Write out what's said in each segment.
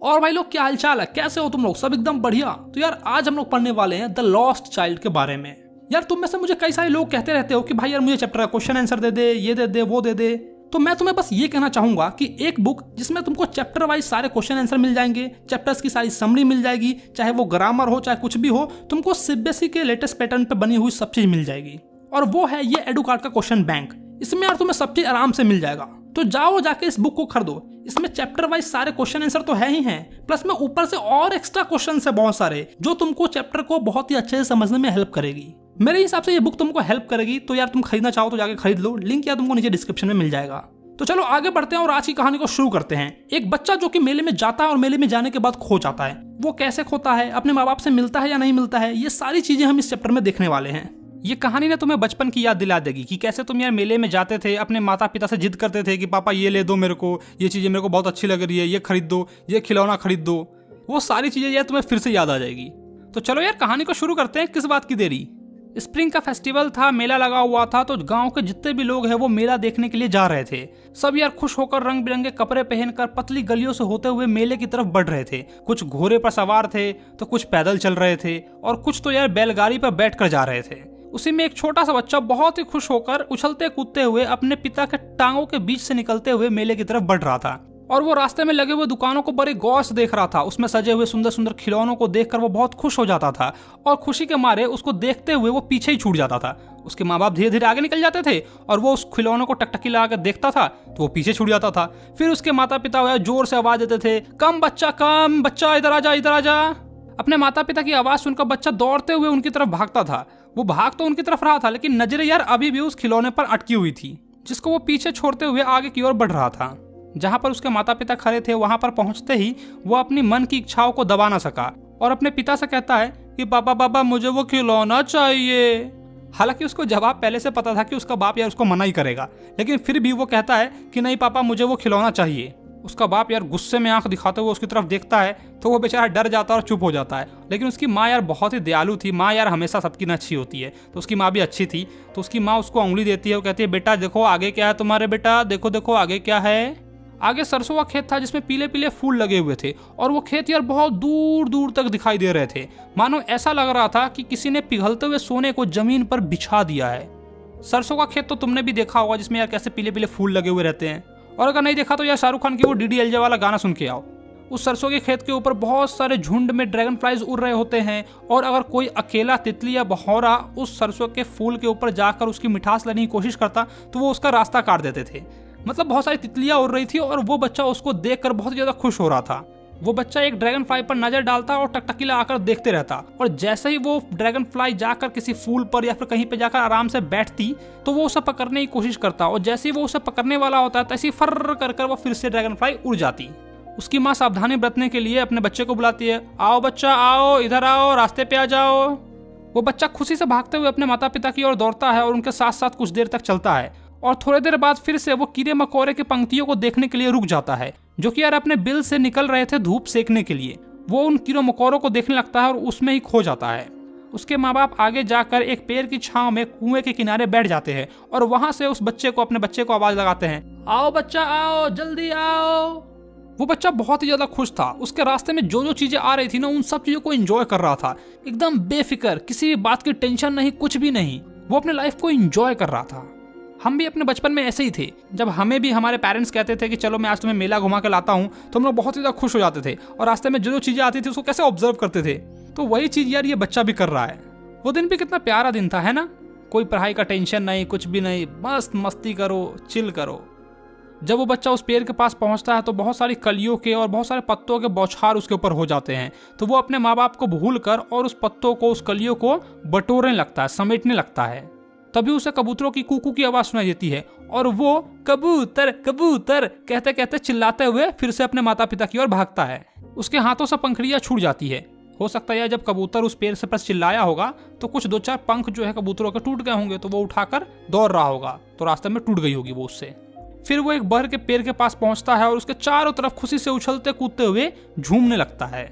और भाई लोग क्या हालचाल है, कैसे हो तुम लोग? सब एकदम बढ़िया। तो यार आज हम लोग पढ़ने वाले हैं द लॉस्ट चाइल्ड के बारे में। यार तुम में से मुझे कई सारे लोग कहते रहते हो कि भाई यार मुझे चैप्टर का क्वेश्चन आंसर दे दे, ये दे दे, वो दे दे। तो मैं तुम्हें बस ये कहना चाहूंगा कि एक बुक जिसमें तुमको चैप्टर वाइज सारे क्वेश्चन आंसर मिल जाएंगे, चैप्टर्स की सारी समरी मिल जाएगी, चाहे वो ग्रामर हो चाहे कुछ भी हो, तुमको सीबीएसई के लेटेस्ट पैटर्न पे बनी हुई सब चीज मिल जाएगी। और वो है ये एडुकार्ड का क्वेश्चन बैंक। इसमें यार तुम्हें सब चीज आराम से मिल जाएगा। तो जाओ जाके इस बुक को खरीदो। इसमें चैप्टर वाइज सारे क्वेश्चन आंसर तो है ही हैं, प्लस में ऊपर से और एक्स्ट्रा क्वेश्चन है बहुत सारे, जो तुमको चैप्टर को बहुत ही अच्छे से समझने में हेल्प करेगी। मेरे हिसाब से ये बुक तुमको हेल्प करेगी। तो यार तुम खरीदना चाहो तो जाके खरीद लो, लिंक यार तुमको नीचे डिस्क्रिप्शन में मिल जाएगा। तो चलो आगे बढ़ते हैं और आज की कहानी को शुरू करते हैं। एक बच्चा जो कि मेले में जाता है और मेले में जाने के बाद खो जाता है। वो कैसे खोता है, अपने माँ बाप से मिलता है या नहीं मिलता है, ये सारी चीजें हम इस चैप्टर में देखने वाले हैं। ये कहानी ने तुम्हें बचपन की याद दिला देगी कि कैसे तुम यार मेले में जाते थे, अपने माता पिता से जिद करते थे कि पापा ये ले दो मेरे को, ये चीजें मेरे को बहुत अच्छी लग रही है, ये खरीद दो, ये खिलौना खरीद दो। वो सारी चीजें यार तुम्हें फिर से याद आ जाएगी। तो चलो यार कहानी को शुरू करते हैं, किस बात की देरी। स्प्रिंग का फेस्टिवल था, मेला लगा हुआ था, तो गांव के जितने भी लोग हैं वो मेला देखने के लिए जा रहे थे। सब यार खुश होकर रंग बिरंगे कपड़े पहनकर पतली गलियों से होते हुए मेले की तरफ बढ़ रहे थे। कुछ घोड़े पर सवार थे तो कुछ पैदल चल रहे थे और कुछ तो यार बैलगाड़ी पर बैठकर जा रहे थे। उसी में एक छोटा सा बच्चा बहुत ही खुश होकर उछलते कूदते हुए अपने पिता के टांगों के बीच से निकलते हुए मेले की तरफ बढ़ रहा था। और वो रास्ते में लगे हुए दुकानों को बड़े गौर से देख रहा था। उसमें सजे हुए सुंदर सुंदर खिलौनों को देखकर वो बहुत खुश हो जाता था और खुशी के मारे उसको देखते हुए वो पीछे ही छूट जाता था। उसके माँ बाप धीरे धीरे आगे निकल जाते थे और वो उस खिलौनों को टकटकी लगाकर देखता था तो वो पीछे छूट जाता था। फिर उसके माता पिता जोर से आवाज देते थे, कम बच्चा इधर आ जा, इधर आ जा। अपने माता पिता की आवाज सुनकर बच्चा दौड़ते हुए उनकी तरफ भागता था। वो भाग तो उनकी तरफ रहा था लेकिन नजरें यार अभी भी उस खिलौने पर अटकी हुई थी, जिसको वो पीछे छोड़ते हुए आगे की ओर बढ़ रहा था। जहां पर उसके माता पिता खड़े थे वहां पर पहुंचते ही वो अपनी मन की इच्छाओं को दबा ना सका और अपने पिता से कहता है कि पापा मुझे वो खिलौना चाहिए। हालांकि उसको जवाब पहले से पता था कि उसका बाप यार उसको मना ही करेगा, लेकिन फिर भी वो कहता है कि नहीं पापा मुझे वो खिलौना चाहिए। उसका बाप यार गुस्से में आंख दिखाते हुए उसकी तरफ देखता है तो वो बेचारा डर जाता है और चुप हो जाता है। लेकिन उसकी माँ यार बहुत ही दयालु थी। माँ यार हमेशा सबकी ना अच्छी होती है, तो उसकी माँ भी अच्छी थी। तो उसकी माँ उसको उंगली देती है, वो कहती है बेटा देखो आगे क्या है तुम्हारे, बेटा देखो देखो आगे क्या है। आगे सरसों का खेत था जिसमें पीले पीले फूल लगे हुए थे और वो खेत यार बहुत दूर दूर तक दिखाई दे रहे थे। मानो ऐसा लग रहा था कि किसी ने पिघलते हुए सोने को जमीन पर बिछा दिया है। सरसों का खेत तो तुमने भी देखा होगा जिसमें यार कैसे पीले पीले फूल लगे हुए रहते हैं। और अगर नहीं देखा तो यार शाहरुख खान की वो DDLJ वाला गाना सुन के आओ। उस सरसों के खेत के ऊपर बहुत सारे झुंड में ड्रैगन फ्लाइज उड़ रहे होते हैं और अगर कोई अकेला तितली या भौरा उस सरसों के फूल के ऊपर जाकर उसकी मिठास लेने की कोशिश करता तो वो उसका रास्ता काट देते थे। मतलब बहुत सारी तितलियां उड़ रही थी और वो बच्चा उसको देखकर बहुत ज्यादा खुश हो रहा था। वो बच्चा एक ड्रैगन फ्लाई पर नजर डालता और टकटकी लगाकर देखते रहता और जैसे ही वो ड्रैगन फ्लाई जाकर किसी फूल पर या फिर कहीं पे जाकर आराम से बैठती तो वो उसे पकड़ने की कोशिश करता और जैसे ही वो उसे पकड़ने वाला होता है तैसे ही फर्र कर वो फिर से ड्रैगन फ्लाई उड़ जाती। उसकी माँ सावधानी बरतने के लिए अपने बच्चे को बुलाती है, आओ बच्चा आओ, इधर आओ, रास्ते पे आ जाओ। वो बच्चा खुशी से भागते हुए अपने माता पिता की ओर दौड़ता है और उनके साथ साथ कुछ देर तक चलता है और थोड़ी देर बाद फिर से वो कीड़े मकोड़े की पंक्तियों को देखने के लिए रुक जाता है, जो कि यार अपने बिल से निकल रहे थे धूप सेकने के लिए। वो उन कीड़ों मकोड़ों को देखने लगता है और उसमें ही खो जाता है। उसके माँ बाप आगे जाकर एक पेड़ की छांव में कुएं के किनारे बैठ जाते हैं और वहां से उस बच्चे को अपने बच्चे को आवाज लगाते हैं, आओ बच्चा आओ, जल्दी आओ। वो बच्चा बहुत ही ज्यादा खुश था। उसके रास्ते में जो जो चीजें आ रही थी ना उन सब चीजों को एंजॉय कर रहा था, एकदम बेफिक्र, किसी भी बात की टेंशन नहीं, कुछ भी नहीं। वो अपने लाइफ को एंजॉय कर रहा था। हम भी अपने बचपन में ऐसे ही थे। जब हमें भी हमारे पेरेंट्स कहते थे कि चलो मैं आज तुम्हें मेला घुमा के लाता हूँ तो हम लोग बहुत ही ज्यादा खुश हो जाते थे और रास्ते में जो जो चीजें आती थी उसको कैसे ऑब्जर्व करते थे। तो वही चीज यार ये बच्चा भी कर रहा है। वो दिन भी कितना प्यारा दिन था, है ना? कोई पढ़ाई का टेंशन नहीं, कुछ भी नहीं, मस्त मस्ती करो, चिल करो। जब वो बच्चा उस पेड़ के पास पहुंचता है तो बहुत सारी कलियों के और बहुत सारे पत्तों के बौछार उसके ऊपर हो जाते हैं। तो वो अपने माँ बाप को भूल कर और उस पत्तों को, उस कलियों को बटोरने लगता है, समेटने लगता है। तभी उसे कबूतरों की कूकू की आवाज सुनाई देती है और वो कबूतर कबूतर कहते कहते चिल्लाते हुए फिर से अपने माता पिता की ओर भागता है। उसके हाथों से पंखुड़ियां छूट जाती है। हो सकता है जब कबूतर उस पेड़ से पर चिल्लाया होगा तो कुछ 2-4 पंख जो है कबूतरों के टूट गए होंगे, तो वो उठाकर दौड़ रहा होगा तो रास्ते में टूट गई होगी वो उससे। फिर वो एक बरगद के पेड़ के पास पहुंचता है और उसके चारों तरफ खुशी से उछलते कूदते हुए झूमने लगता है।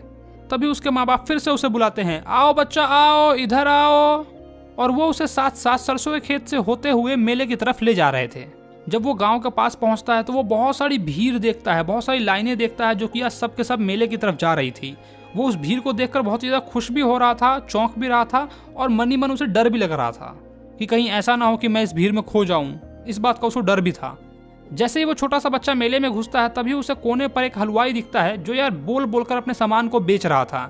तभी उसके माँ बाप फिर से उसे बुलाते हैं, आओ बच्चा आओ, इधर आओ। और वो उसे साथ साथ सरसों के खेत से होते हुए मेले की तरफ ले जा रहे थे। जब वो गांव के पास पहुंचता है तो वो बहुत सारी भीड़ देखता है, बहुत सारी लाइनें देखता है जो कि आज सब के सब मेले की तरफ जा रही थी। वो उस भीड़ को देखकर बहुत ही ज़्यादा खुश भी हो रहा था, चौंक भी रहा था और मन ही मन उसे डर भी लग रहा था कि कहीं ऐसा ना हो कि मैं इस भीड़ में खो जाऊं। इस बात का उसको डर भी था। जैसे ही वो छोटा सा बच्चा मेले में घुसता है तभी उसे कोने पर एक हलवाई दिखता है जो यार बोल बोलकर अपने सामान को बेच रहा था।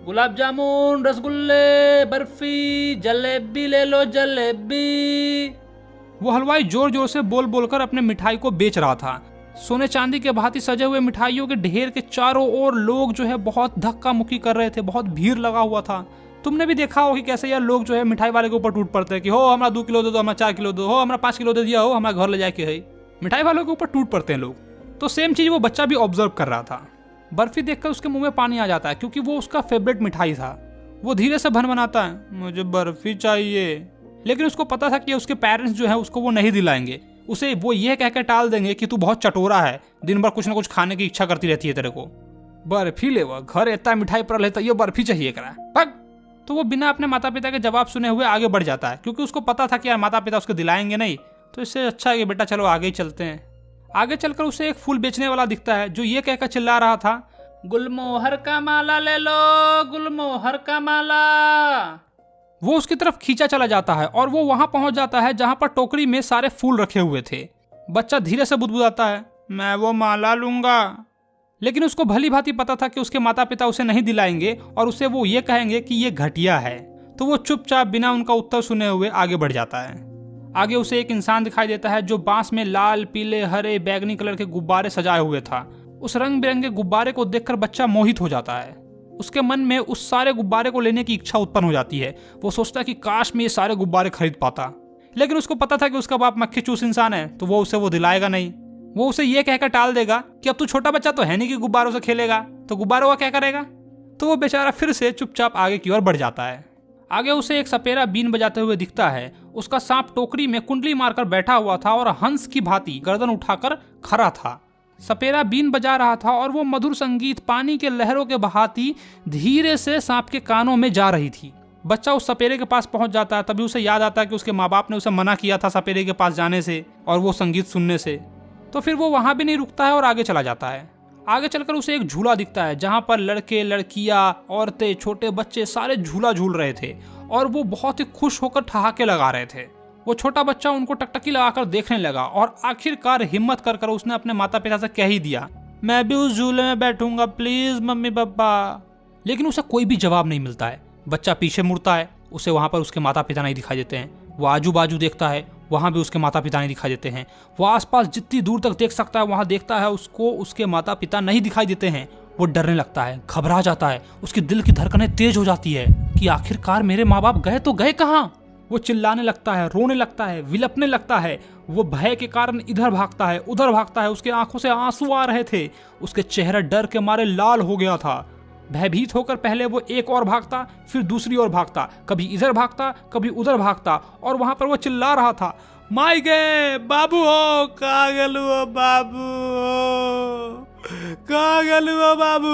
गुलाब जामुन, रसगुल्ले, बर्फी, जलेबी ले लो जलेबी। वो हलवाई जोर जोर से बोल बोलकर अपने मिठाई को बेच रहा था। सोने चांदी के भांति सजे हुए मिठाइयों के ढेर के चारों ओर लोग जो है बहुत धक्का मुक्की कर रहे थे, बहुत भीड़ लगा हुआ था। तुमने भी देखा हो कि कैसे यार लोग जो है मिठाई वाले के ऊपर टूट पड़ते हैं कि हो हमारा 2 किलो दे दो, हमारा 4 किलो दो, हो हमारा 5 किलो दे दिया, हो हमारा घर ले जाके है। मिठाई वालों के ऊपर टूट पड़ते हैं लोग। तो सेम चीज वो बच्चा भी ऑब्जर्व कर रहा था। बर्फी देखकर उसके मुंह में पानी आ जाता है क्योंकि वो उसका फेवरेट मिठाई था। वो धीरे से भनभनाता है, मुझे बर्फी चाहिए। लेकिन उसको पता था कि उसके पेरेंट्स जो है उसको वो नहीं दिलाएंगे। उसे वो ये कहकर टाल देंगे कि तू बहुत चटोरा है, दिन भर कुछ ना कुछ खाने की इच्छा करती रहती है तेरे को। बर्फी ले, वो घर इतना मिठाई पर लेता, ये बर्फी चाहिए करा पग। तो वो बिना अपने माता पिता के जवाब सुने हुए आगे बढ़ जाता है क्योंकि उसको पता था कि यार माता पिता उसको दिलाएंगे नहीं। तो इससे अच्छा है कि बेटा चलो आगे ही चलते हैं। आगे चलकर उसे एक फूल बेचने वाला दिखता है जो ये कहकर चिल्ला रहा था, गुलमोहर का माला ले लो, गुलमोहर का माला। वो उसकी तरफ खींचा चला जाता है और वो वहां पहुंच जाता है जहां पर टोकरी में सारे फूल रखे हुए थे। बच्चा धीरे से बुदबुदाता है, मैं वो माला लूंगा। लेकिन उसको भली भांति पता था कि उसके माता पिता उसे नहीं दिलाएंगे और उसे वो ये कहेंगे कि ये घटिया है। तो वो चुपचाप बिना उनका उत्तर सुने हुए आगे बढ़ जाता है। आगे उसे एक इंसान दिखाई देता है जो बांस में लाल, पीले, हरे, बैगनी कलर के गुब्बारे सजाए हुए था। उस रंग बिरंगे गुब्बारे को देखकर बच्चा मोहित हो जाता है। उसके मन में उस सारे गुब्बारे को लेने की इच्छा उत्पन्न हो जाती है। वो सोचता है कि काश मैं ये सारे गुब्बारे खरीद पाता। लेकिन उसको पता था कि उसका बाप मक्खी चूस इंसान है तो वो उसे वो दिलाएगा नहीं। वो उसे ये कहकर टाल देगा कि अब तू छोटा बच्चा तो है नहीं कि गुब्बारों से खेलेगा, तो गुब्बारों का क्या करेगा। तो वो बेचारा फिर से चुपचाप आगे की ओर बढ़ जाता है। आगे उसे एक सपेरा बीन बजाते हुए दिखता है। उसका सांप टोकरी में कुंडली मारकर बैठा हुआ था और हंस की भांति गर्दन उठाकर खड़ा था। सपेरा बीन बजा रहा था और वो मधुर संगीत पानी के लहरों के भांति धीरे से सांप के कानों में जा रही थी। बच्चा उस सपेरे के पास पहुंच जाता है। तभी उसे याद आता है कि उसके माँ बाप ने उसे मना किया था सपेरे के पास जाने से और वो संगीत सुनने से। तो फिर वो वहां भी नहीं रुकता है और आगे चला जाता है। आगे चलकर उसे एक झूला दिखता है जहां पर लड़के, लड़कियां, औरतें, छोटे बच्चे सारे झूला झूल रहे थे और वो बहुत ही खुश होकर ठहाके लगा रहे थे। वो छोटा बच्चा उनको टकटकी लगाकर देखने लगा और आखिरकार हिम्मत कर उसने अपने माता पिता से कह ही दिया, मैं भी उस झूले में बैठूंगा प्लीज मम्मी पापा। लेकिन उसे कोई भी जवाब नहीं मिलता है। बच्चा पीछे मुड़ता है, उसे वहां पर उसके माता पिता नहीं दिखाई देते हैं। वो आजू बाजू देखता है, वहां भी उसके माता पिता नहीं दिखाई देते हैं। वो आसपास जितनी दूर तक देख सकता है वहां देखता है, उसको उसके माता पिता नहीं दिखाई देते हैं। वो डरने लगता है, घबरा जाता है, उसके दिल की धड़कनें तेज हो जाती है कि आखिरकार मेरे माँ बाप गए तो गए कहाँ। वो चिल्लाने लगता है, रोने लगता है, विलपने लगता है। वो भय के कारण इधर भागता है, उधर भागता है। उसके आंखों से आंसू आ रहे थे, उसके चेहरा डर के मारे लाल हो गया था। भयभीत होकर पहले वो एक और भागता, फिर दूसरी ओर भागता, कभी इधर भागता, कभी उधर भागता और वहां पर वो चिल्ला रहा था, माई गे बाबू हो, कहाँ गेलू हो बाबू, कहाँ गेलू हो बाबू।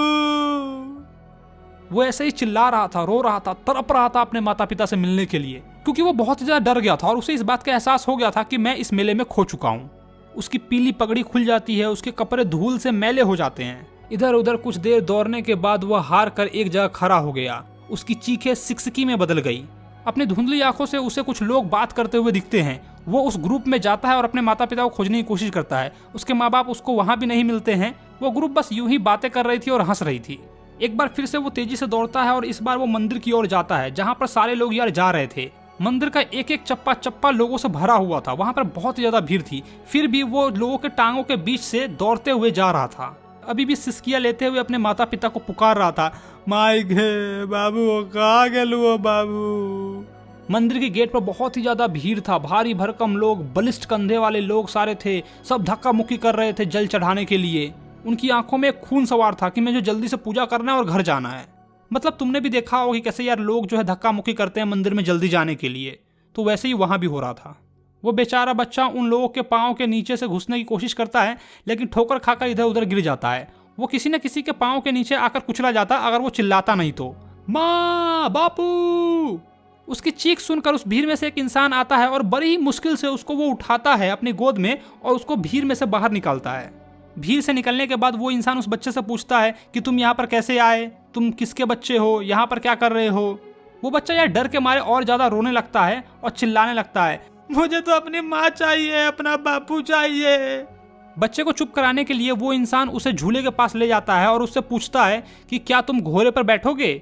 वो ऐसे ही चिल्ला रहा था, रो रहा था, तड़प रहा था अपने माता पिता से मिलने के लिए, क्योंकि वो बहुत ही ज्यादा डर गया था और उसे इस बात का एहसास हो गया था कि मैं इस मेले में खो चुका हूँ। उसकी पीली पगड़ी खुल जाती है, उसके कपड़े धूल से मैले हो जाते हैं। इधर उधर कुछ देर दौड़ने के बाद वह हार कर एक जगह खड़ा हो गया। उसकी चीखें सिकसिकी में बदल गई। अपनी धुंधली आंखों से उसे कुछ लोग बात करते हुए दिखते हैं। वो उस ग्रुप में जाता है और अपने माता पिता को खोजने की कोशिश करता है। उसके माँ बाप उसको वहां भी नहीं मिलते हैं। वो ग्रुप बस यूं ही बातें कर रही थी और हंस रही थी। एक बार फिर से वो तेजी से दौड़ता है और इस बार वो मंदिर की ओर जाता है जहाँ पर सारे लोग यार जा रहे थे। मंदिर का एक एक चप्पा चप्पा लोगों से भरा हुआ था। वहां पर बहुत ही ज्यादा भीड़ थी, फिर भी वो लोगों के टांगों के बीच से दौड़ते हुए जा रहा था। अभी भी सिसकियां लेते हुए अपने माता पिता को पुकार रहा था, माई गे बाबू कहाँ गेलू बाबू। मंदिर के गेट पर बहुत ही ज्यादा भीड़ था। भारी भरकम लोग, बलिष्ठ कंधे वाले लोग सारे थे। सब धक्का मुक्की कर रहे थे जल चढ़ाने के लिए। उनकी आंखों में खून सवार था कि मुझे जल्दी से पूजा करना है और घर जाना है। मतलब तुमने भी देखा होगा कि कैसे यार लोग जो है धक्का मुक्की करते हैं मंदिर में जल्दी जाने के लिए, तो वैसे ही वहां भी हो रहा था। वो बेचारा बच्चा उन लोगों के पाँव के नीचे से घुसने की कोशिश करता है, लेकिन ठोकर खाकर इधर उधर गिर जाता है। वो किसी न किसी के पाँव के नीचे आकर कुचला जाता अगर वो चिल्लाता नहीं तो। माँ बापू। उसकी चीख सुनकर उस भीड़ में से एक इंसान आता है और बड़ी ही मुश्किल से उसको वो उठाता है अपनी गोद में और उसको भीड़ में से बाहर निकालता है। भीड़ से निकलने के बाद वो इंसान उस बच्चे से पूछता है कि तुम यहाँ पर कैसे आए, तुम किसके बच्चे हो, यहाँ पर क्या कर रहे हो। वो बच्चा यार डर के मारे और ज्यादा रोने लगता है और चिल्लाने लगता है, मुझे तो अपनी माँ चाहिए, अपना बापू चाहिए। बच्चे को चुप कराने के लिए वो इंसान उसे झूले के पास ले जाता है और उससे पूछता है कि क्या तुम घोड़े पर बैठोगे।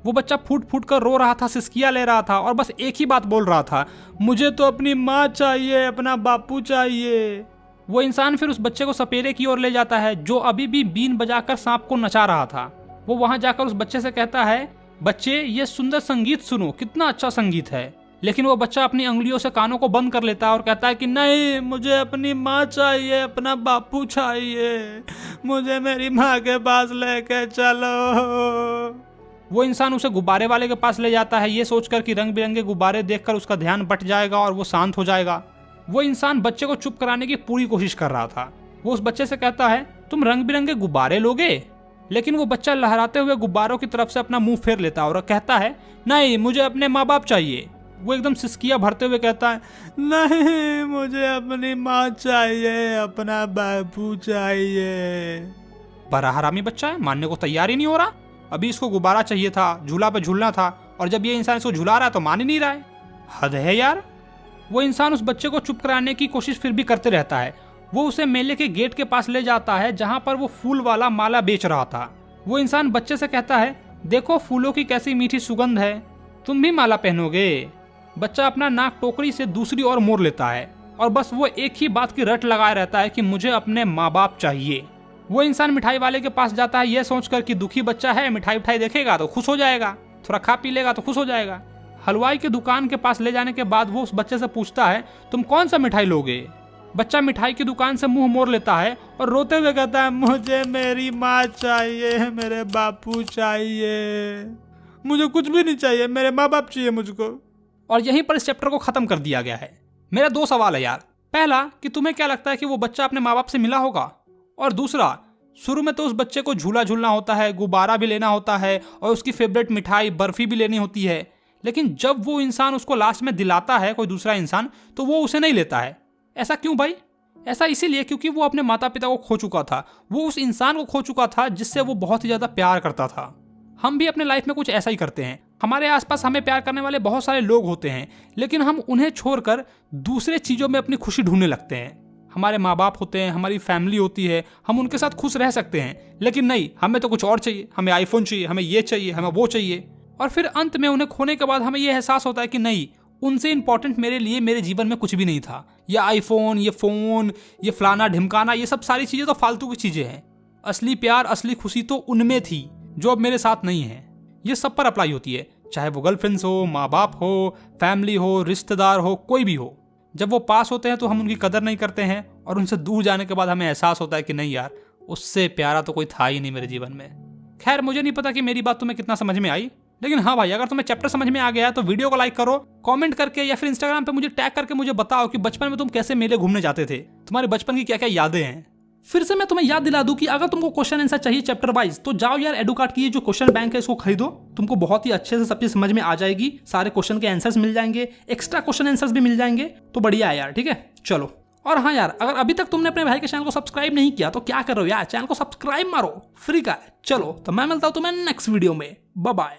वो बच्चा फूट फूट कर रो रहा था, सिसकियां ले रहा था और बस एक ही बात बोल रहा था, मुझे तो अपनी माँ चाहिए, अपना बापू चाहिए। वो इंसान फिर उस बच्चे को सपेरे की ओर ले जाता है जो अभी भी बीन बजाकर सांप को नचा रहा था। वो वहां जाकर उस बच्चे से कहता है, बच्चे ये सुंदर संगीत सुनो, कितना अच्छा संगीत है। लेकिन वो बच्चा अपनी उंगलियों से कानों को बंद कर लेता है और कहता है कि नहीं, मुझे अपनी माँ चाहिए, अपना बापू चाहिए, मुझे मेरी माँ के पास लेके चलो। वो इंसान उसे गुब्बारे वाले के पास ले जाता है, ये सोचकर कि रंग बिरंगे गुब्बारे देखकर उसका ध्यान बट जाएगा और वो शांत हो जाएगा। वो इंसान बच्चे को चुप कराने की पूरी कोशिश कर रहा था। वो उस बच्चे से कहता है, तुम रंग बिरंगे गुब्बारे लोगे? लेकिन वो बच्चा लहराते हुए गुब्बारों की तरफ से अपना मुंह फेर लेता है और कहता है, नहीं, मुझे अपने माँ बाप चाहिए। वो एकदम सिसकियां भरते हुए कहता है, नहीं, मुझे अपनी माँ चाहिए, अपना बापू चाहिए। बड़ा हरामी बच्चा है, मानने को तैयार ही नहीं हो रहा। अभी इसको गुब्बारा चाहिए था, झूला पे झूलना था, और जब ये इंसान इसको झुला रहा है तो मान ही नहीं रहा है। हद है यार। वो इंसान उस बच्चे को चुप कराने की कोशिश फिर भी करते रहता है। वो उसे मेले के गेट के पास ले जाता है जहां पर वो फूल वाला माला बेच रहा था। वो इंसान बच्चे से कहता है, देखो फूलों की कैसी मीठी सुगंध है, तुम भी माला पहनोगे? बच्चा अपना नाक टोकरी से दूसरी ओर मोड़ लेता है और बस वो एक ही बात की रट लगाए रहता है कि मुझे अपने माँ बाप चाहिए। वो इंसान मिठाई वाले के पास जाता है यह सोचकर कि दुखी बच्चा है, मिठाई उठाई देखेगा तो खुश हो जाएगा, थोड़ा खा पी लेगा तो खुश हो जाएगा। हलवाई के दुकान के पास ले जाने के बाद वो उस बच्चे से पूछता है, तुम कौन सा मिठाई लोगे? बच्चा मिठाई की दुकान से मुंह मोड़ लेता है और रोते हुए कहता है, मुझे मेरी माँ चाहिए, मेरे बापू चाहिए, मुझे कुछ भी नहीं चाहिए, मेरे माँ बाप चाहिए मुझको। और यहीं पर इस चैप्टर को खत्म कर दिया गया है। मेरा दो सवाल है यार। पहला कि तुम्हें क्या लगता है कि वो बच्चा अपने माँ बाप से मिला होगा? और दूसरा, शुरू में तो उस बच्चे को झूला झूलना होता है, गुब्बारा भी लेना होता है और उसकी फेवरेट मिठाई बर्फी भी लेनी होती है, लेकिन जब वो इंसान उसको लास्ट में दिलाता है, कोई दूसरा इंसान, तो वो उसे नहीं लेता है। ऐसा क्यों भाई? ऐसा इसीलिए क्योंकि वो अपने माता पिता को खो चुका था, वो उस इंसान को खो चुका था जिससे वो बहुत ही ज्यादा प्यार करता था। हम भी अपने लाइफ में कुछ ऐसा ही करते हैं। हमारे आसपास हमें प्यार करने वाले बहुत सारे लोग होते हैं, लेकिन हम उन्हें छोड़कर दूसरे चीजों में अपनी खुशी ढूंढने लगते हैं। हमारे माँ बाप होते हैं, हमारी फैमिली होती है, हम उनके साथ खुश रह सकते हैं, लेकिन नहीं, हमें तो कुछ और चाहिए, हमें आईफोन चाहिए, हमें ये चाहिए, हमें वो चाहिए। और फिर अंत में उन्हें खोने के बाद हमें यह एहसास होता है कि नहीं, उनसे इंपॉर्टेंट मेरे लिए मेरे जीवन में कुछ भी नहीं था। ये आईफोन, ये फोन, ये फलाना ढिमकाना, ये सब सारी चीजें तो फालतू की चीजें हैं। असली प्यार, असली खुशी तो उनमें थी जो अब मेरे साथ नहीं है। ये सब पर अप्लाई होती है, चाहे वो गर्लफ्रेंड्स हो, माँ बाप हो, फैमिली हो, रिश्तेदार हो, कोई भी हो। जब वो पास होते हैं तो हम उनकी कदर नहीं करते हैं और उनसे दूर जाने के बाद हमें एहसास होता है कि नहीं यार, उससे प्यारा तो कोई था ही नहीं मेरे जीवन में। खैर, मुझे नहीं पता कि मेरी बात तुम्हें कितना समझ में आई, लेकिन हाँ भाई, अगर तुम्हें चैप्टर समझ में आ गया तो वीडियो को लाइक करो, कमेंट करके या फिर इंस्टाग्राम पे मुझे टैग करके मुझे बताओ कि बचपन में तुम कैसे मेले घूमने जाते थे, तुम्हारे बचपन की क्या क्या यादें हैं। फिर से मैं तुम्हें याद दिला दूं कि अगर तुमको क्वेश्चन आंसर चाहिए चैप्टर वाइज, तो जाओ यार एडुकार्ड की ये जो क्वेश्चन बैंक है इसको खरीदो, तुमको बहुत ही अच्छे से सब चीज समझ में आ जाएगी, सारे क्वेश्चन के आंसर्स मिल जाएंगे, एक्स्ट्रा क्वेश्चन आंसर्स भी मिल जाएंगे, तो बढ़िया है यार। ठीक है, चलो। और हाँ यार, अगर अभी तक तुमने अपने भाई के चैनल को सब्सक्राइब नहीं किया तो क्या कर रहे हो यार, चैनल को सब्सक्राइब मारो, फ्री का है। चलो, तो मैं मिलता हूं तुम्हें नेक्स्ट वीडियो में। Bye bye.